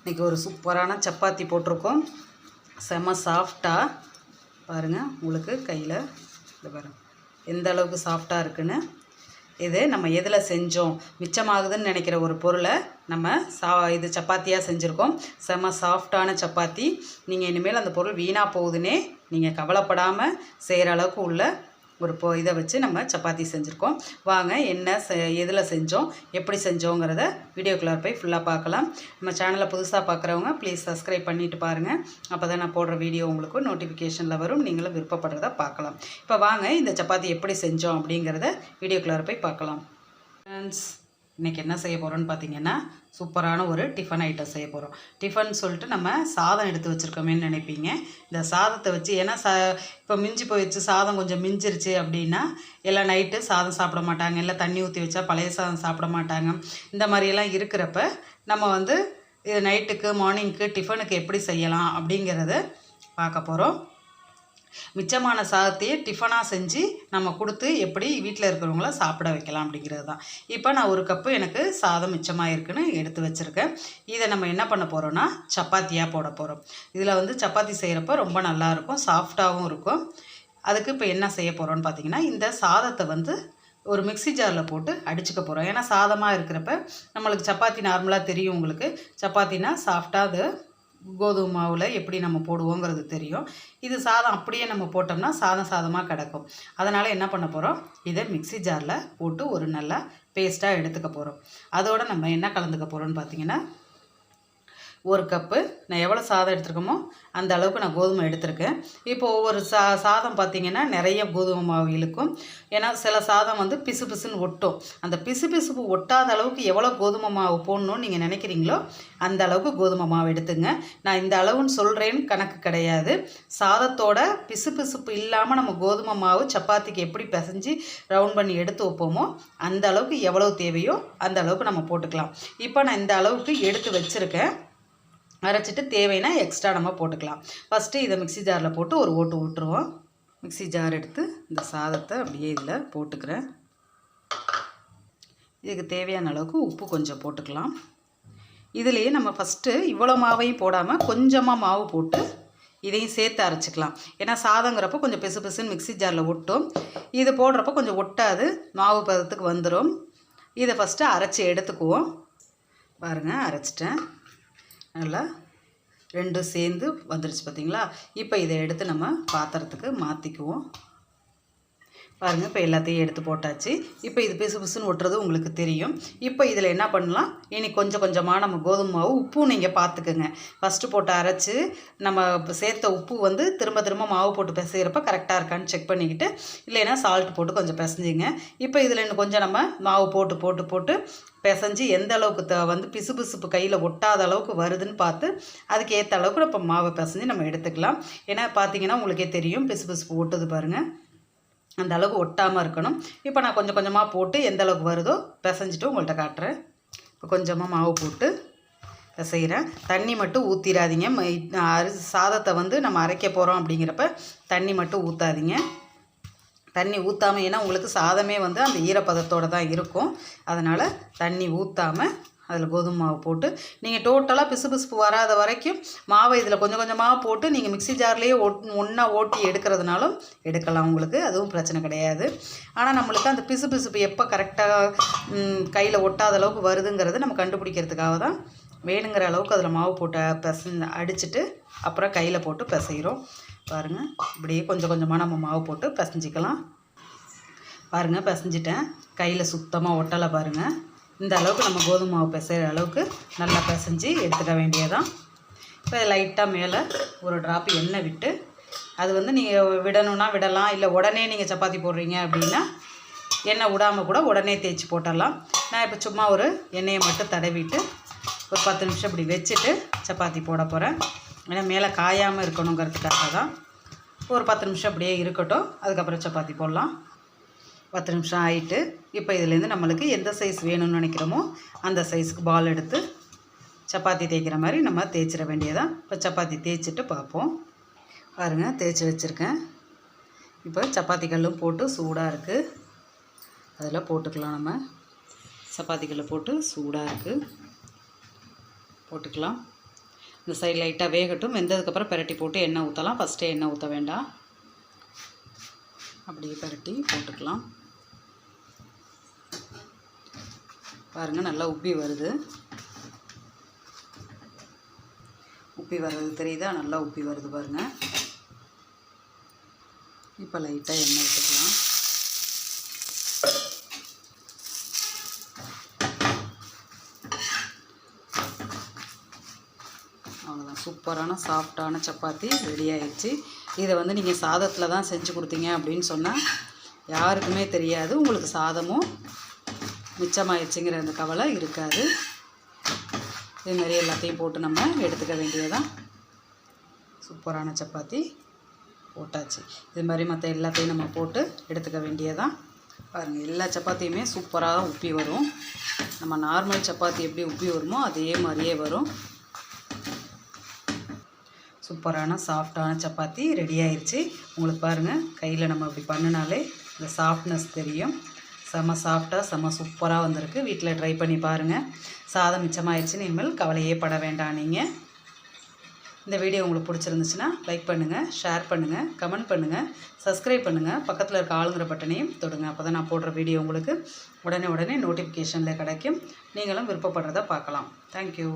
இன்றைக்கி ஒரு சூப்பரான சப்பாத்தி போட்டிருக்கோம். செம்ம சாஃப்டாக பாருங்கள், உங்களுக்கு கையில் இது பாருங்கள் எந்த அளவுக்கு சாஃப்டாக இருக்குன்னு. இது நம்ம எதில் செஞ்சோம், மிச்சமாகுதுன்னு நினைக்கிற ஒரு பொருளை நம்ம இது சப்பாத்தியாக செஞ்சுருக்கோம். செம்ம சாஃப்டான சப்பாத்தி. நீங்கள் இனிமேல் அந்த பொருள் வீணாக போகுதுன்னே நீங்கள் கவலைப்படாமல் செய்கிற அளவுக்கு உள்ள ஒரு இதை வச்சு நம்ம சப்பாத்தி செஞ்சுருக்கோம். வாங்க என்ன எதில் செஞ்சோம், எப்படி செஞ்சோங்கிறத வீடியோக்குள்ளே போய் ஃபுல்லாக பார்க்கலாம். நம்ம சேனலை புதுசாக பார்க்குறவங்க ப்ளீஸ் சப்ஸ்கிரைப் பண்ணிவிட்டு பாருங்கள். அப்போ தான் நான் போடுற வீடியோ உங்களுக்கு நோட்டிஃபிகேஷனில் வரும், நீங்களும் விருப்பப்படுறத பார்க்கலாம். இப்போ வாங்க இந்த சப்பாத்தி எப்படி செஞ்சோம் அப்படிங்கிறத வீடியோக்குள்ளே போய் பார்க்கலாம். ஃப்ரெண்ட்ஸ், இன்றைக்கி என்ன செய்ய போகிறோன்னு பார்த்தீங்கன்னா, சூப்பரான ஒரு டிஃபன் ஐட்டம் செய்ய போகிறோம். டிஃபன் சொல்லிட்டு நம்ம சாதம் எடுத்து வச்சுருக்கோமேன்னு நினைப்பீங்க. இந்த சாதத்தை வச்சு, ஏன்னா இப்போ மிஞ்சி போயிடுச்சு, சாதம் கொஞ்சம் மிஞ்சிருச்சு அப்படின்னா எல்லாம் நைட்டு சாதம் சாப்பிட மாட்டாங்க, இல்லை தண்ணி ஊற்றி வச்சா பழைய சாதம் சாப்பிட மாட்டாங்க. இந்த மாதிரியெல்லாம் இருக்கிறப்ப நம்ம இது நைட்டுக்கு மார்னிங்க்கு டிஃபனுக்கு எப்படி செய்யலாம் அப்படிங்கிறத பார்க்க போகிறோம். மிச்சமான சாதத்தையே டிஃபனாக செஞ்சு நம்ம கொடுத்து எப்படி வீட்டில் இருக்கிறவங்கள சாப்பிட வைக்கலாம் அப்படிங்கிறது தான். இப்போ நான் ஒரு கப்பு எனக்கு சாதம் மிச்சமாக இருக்குன்னு எடுத்து வச்சுருக்கேன். இதை நம்ம என்ன பண்ண போகிறோன்னா சப்பாத்தியாக போட போகிறோம். இதில் சப்பாத்தி செய்கிறப்ப ரொம்ப நல்லாயிருக்கும், சாஃப்டாகவும் இருக்கும். அதுக்கு இப்போ என்ன செய்ய போகிறோன்னு பார்த்தீங்கன்னா, இந்த சாதத்தை ஒரு மிக்ஸி ஜாரில் போட்டு அடிச்சுக்க போகிறோம். ஏன்னா சாதமாக இருக்கிறப்ப நம்மளுக்கு சப்பாத்தி நார்மலாக தெரியும், உங்களுக்கு சப்பாத்தினா சாஃப்டாக அது கோதுமை மாவில் எப்படி நம்ம போடுவோங்கிறது தெரியும். இது சாதம் அப்படியே நம்ம போட்டோம்னா சாதமாக கிடக்கும். அதனால் என்ன பண்ண போகிறோம், இதை மிக்ஸி ஜாரில் போட்டு ஒரு நல்லா பேஸ்ட்டாக எடுத்துக்க போகிறோம். அதோடு நம்ம என்ன கலந்துக்க போகிறோம்னு பார்த்தீங்கன்னா, ஒரு கப்பு நான் எவ்வளோ சாதம் எடுத்துருக்கோமோ அந்த அளவுக்கு நான் கோதுமை எடுத்திருக்கேன். இப்போ ஒவ்வொரு சாதம் பார்த்திங்கன்னா நிறைய கோதுமை மாவு இழுக்கும். ஏன்னா சில சாதம் பிசு பிசுன்னு ஒட்டும். அந்த பிசுப்பு ஒட்டாத அளவுக்கு எவ்வளோ கோதுமை மாவு போடணும்னு நீங்கள் நினைக்கிறீங்களோ அந்த அளவுக்கு கோதுமை மாவு எடுத்துங்க. நான் இந்த அளவுன்னு சொல்கிறேன்னு கணக்கு கிடையாது. சாதத்தோட பிசுப்பு இல்லாமல் நம்ம கோதுமை மாவு சப்பாத்திக்கு எப்படி பிசைஞ்சு ரவுண்ட் பண்ணி எடுத்து வைப்போமோ அந்த அளவுக்கு எவ்வளோ தேவையோ அந்த அளவுக்கு நம்ம போட்டுக்கலாம். இப்போ நான் இந்த அளவுக்கு எடுத்து வச்சுருக்கேன். அரைச்சிட்டு தேவைன்னா எக்ஸ்ட்ரா நம்ம போட்டுக்கலாம். ஃபஸ்ட்டு இதை மிக்ஸி ஜாரில் போட்டு ஒரு ஓட்டு விட்டுருவோம். மிக்ஸி ஜார் எடுத்து இந்த சாதத்தை அப்படியே இதில் போட்டுக்கிறேன். இதுக்கு தேவையான அளவுக்கு உப்பு கொஞ்சம் போட்டுக்கலாம். இதுலேயே நம்ம ஃபஸ்ட்டு இவ்வளோ மாவையும் போடாமல் கொஞ்சமாக மாவு போட்டு இதையும் சேர்த்து அரைச்சிக்கலாம். ஏன்னா சாதங்கிறப்போ கொஞ்சம் பெசு பெசுன்னு மிக்ஸி ஜாரில் ஒட்டும், இது போடுறப்போ கொஞ்சம் ஒட்டாது, மாவு பதத்துக்கு வந்துடும். இதை ஃபஸ்ட்டு அரைச்சி எடுத்துக்குவோம். பாருங்கள், அரைச்சிட்டேன். நல்லா ரெண்டும் சேர்ந்து வந்துடுச்சு பார்த்தீங்களா. இப்போ இதை எடுத்து நம்ம பாத்திரத்துக்கு மாற்றிக்குவோம். பாருங்கள், இப்போ எல்லாத்தையும் எடுத்து போட்டாச்சு. இப்போ இது பிசு பிசுன்னு ஒட்டுறது உங்களுக்கு தெரியும். இப்போ இதில் என்ன பண்ணலாம், இனி கொஞ்சம் கொஞ்சமாக நம்ம கோதுமை மாவு உப்பும் நீங்கள் பார்த்துக்குங்க. ஃபஸ்ட்டு போட்டு அரைச்சி நம்ம சேர்த்த உப்பு திரும்ப மாவு போட்டு பிசைகிறப்ப கரெக்டாக இருக்கான்னு செக் பண்ணிக்கிட்டு, இல்லைன்னா சால்ட் போட்டு கொஞ்சம் பிசைஞ்சிங்க. இப்போ இதில் இன்னும் கொஞ்சம் நம்ம மாவு போட்டு பிசைஞ்சு எந்த அளவுக்கு பிசு பிசுப்பு கையில் ஒட்டாத அளவுக்கு வருதுன்னு பார்த்து அதுக்கு ஏற்ற அளவுக்கு இப்போ மாவை பிசைஞ்சு நம்ம எடுத்துக்கலாம். ஏன்னா பார்த்தீங்கன்னா உங்களுக்கே தெரியும், பிசு பிசுப்பு ஒட்டுது பாருங்கள், அந்த அளவுக்கு ஒட்டாமல் இருக்கணும். இப்போ நான் கொஞ்சம் கொஞ்சமாக போட்டு எந்த அளவுக்கு வருதோ பிசைஞ்சிட்டு உங்கள்கிட்ட காட்டுறேன். இப்போ கொஞ்சமாக மாவு போட்டு பிசைகிறேன். தண்ணி மட்டும் ஊற்றிடாதீங்க. சாதத்தை நம்ம அரைக்க போகிறோம் அப்படிங்கிறப்ப தண்ணி மட்டும் ஊற்றாதீங்க. தண்ணி ஊற்றாமல், ஏன்னா உங்களுக்கு சாதமே அந்த ஈரப்பதத்தோடு தான் இருக்கும். அதனால் தண்ணி ஊற்றாமல் அதில் கோதுமை மாவு போட்டு நீங்கள் டோட்டலாக பிசுப்பு வராத வரைக்கும் மாவை இதில் கொஞ்சம் கொஞ்சமாக போட்டு நீங்கள் மிக்ஸி ஜார்லேயே ஒன்றா ஓட்டி எடுக்கிறதுனாலும் எடுக்கலாம், உங்களுக்கு அதுவும் பிரச்சனை கிடையாது. ஆனால் நம்மளுக்கு அந்த பிசுப்பு எப்போ கரெக்டாக கையில் ஒட்டாத அளவுக்கு வருதுங்கிறது நம்ம கண்டுபிடிக்கிறதுக்காக தான் வேணுங்கிற அளவுக்கு அதில் மாவு போட்டு அடிச்சுட்டு அப்புறம் கையில் போட்டு பிசைகிறோம். பாருங்கள், இப்படியே கொஞ்சம் கொஞ்சமாக நம்ம மாவு போட்டு பிசைஞ்சிக்கலாம். பாருங்கள், பிசைஞ்சிட்டேன். கையில் சுத்தமாக ஒட்டலை பாருங்கள். இந்த அளவுக்கு நம்ம கோதுமை மாவு பிசைகிற அளவுக்கு நல்லா பிசைஞ்சு எடுத்துக்க வேண்டியதான். இப்போ லைட்டாக மேலே ஒரு ட்ராப் எண்ணெய் விட்டு, அது நீங்கள் விடணுன்னா விடலாம், இல்லை உடனே நீங்கள் சப்பாத்தி போடுறீங்க அப்படின்னா எண்ணெய் விடாமல் கூட உடனே தேய்ச்சி போட்டுடலாம். நான் இப்போ சும்மா ஒரு எண்ணெயை மட்டும் தடவிட்டு ஒரு 10 நிமிஷம் இப்படி வச்சுட்டு சப்பாத்தி போட போகிறேன். ஏன்னா மேலே காயாமல் இருக்கணுங்கிறதுக்காக தான். ஒரு 10 நிமிஷம் அப்படியே இருக்கட்டும், அதுக்கப்புறம் சப்பாத்தி போடலாம். 10 நிமிஷம் ஆகிட்டு இப்போ இதுலேருந்து நம்மளுக்கு எந்த சைஸ் வேணும்னு நினைக்கிறோமோ அந்த சைஸுக்கு பால் எடுத்து சப்பாத்தி தேய்க்கிற மாதிரி நம்ம தேய்ச்சிட வேண்டியதான். இப்போ சப்பாத்தி தேய்ச்சிட்டு பார்ப்போம். பாருங்கள், தேய்ச்சி வச்சுருக்கேன். இப்போ சப்பாத்தி கல்லும் போட்டு சூடாக இருக்குது. அதில் போட்டுக்கலாம். நம்ம சப்பாத்திக்குள்ளே போட்டு சூடாக இருக்குது, போட்டுக்கலாம். இந்த சைடு லைட்டாக வேகட்டும். வெந்ததுக்கப்புறம் பெரட்டி போட்டு எண்ணெய் ஊற்றலாம். ஃபஸ்ட்டே எண்ணெய் ஊற்ற வேண்டாம், அப்படியே பெரட்டி போட்டுக்கலாம். பாருங்கள், நல்லா உப்பி வருது. உப்பி வர்றது தெரியுதா? நல்லா உப்பி வருது பாருங்கள். இப்போ லைட்டாக எண்ணெய் ஊற்றிக்கலாம். அவ்வளோதான், சூப்பரான சாஃப்டான சப்பாத்தி ரெடி ஆயிடுச்சு. இதை நீங்கள் சாதத்தில் தான் செஞ்சு கொடுத்தீங்க அப்படின்னு சொன்னால் யாருக்குமே தெரியாது. உங்களுக்கு சாதமும் மிச்சமாயிடுச்சுங்கிற அந்த கவலை இருக்காது. இதுமாரி எல்லாத்தையும் போட்டு நம்ம எடுத்துக்க வேண்டியதான். சூப்பரான சப்பாத்தி போட்டாச்சு. இது மாதிரி மற்ற எல்லாத்தையும் நம்ம போட்டு எடுத்துக்க வேண்டியதான். பாருங்கள், எல்லா சப்பாத்தியுமே சூப்பராக உப்பி வரும். நம்ம நார்மல் சப்பாத்தி எப்படி உப்பி வருமோ அதே மாதிரியே வரும். சூப்பரான சாஃப்டான சப்பாத்தி ரெடி ஆயிடுச்சு. உங்களுக்கு பாருங்கள், கையில் நம்ம இப்படி பண்ணினாலே இந்த சாஃப்ட்னஸ் தெரியும். செம்ம சாஃப்டாக செம்ம சூப்பராக வந்திருக்கு. வீட்டில் ட்ரை பண்ணி பாருங்கள். சாதம் மிச்சமாகிடுச்சுன்னு இனிமேல் கவலையே பட வேண்டாம். நீங்கள் இந்த வீடியோ உங்களுக்கு பிடிச்சிருந்துச்சுன்னா லைக் பண்ணுங்கள், ஷேர் பண்ணுங்கள், கமெண்ட் பண்ணுங்கள், சப்ஸ்கிரைப் பண்ணுங்கள். பக்கத்தில் இருக்க ஆளுங்கிற பட்டனையும் தொடுங்க. அப்போ தான் நான் போடுற வீடியோ உங்களுக்கு உடனே நோட்டிஃபிகேஷனில் கிடைக்கும். நீங்களும் விருப்பப்படுறத பார்க்கலாம். தேங்க்யூ.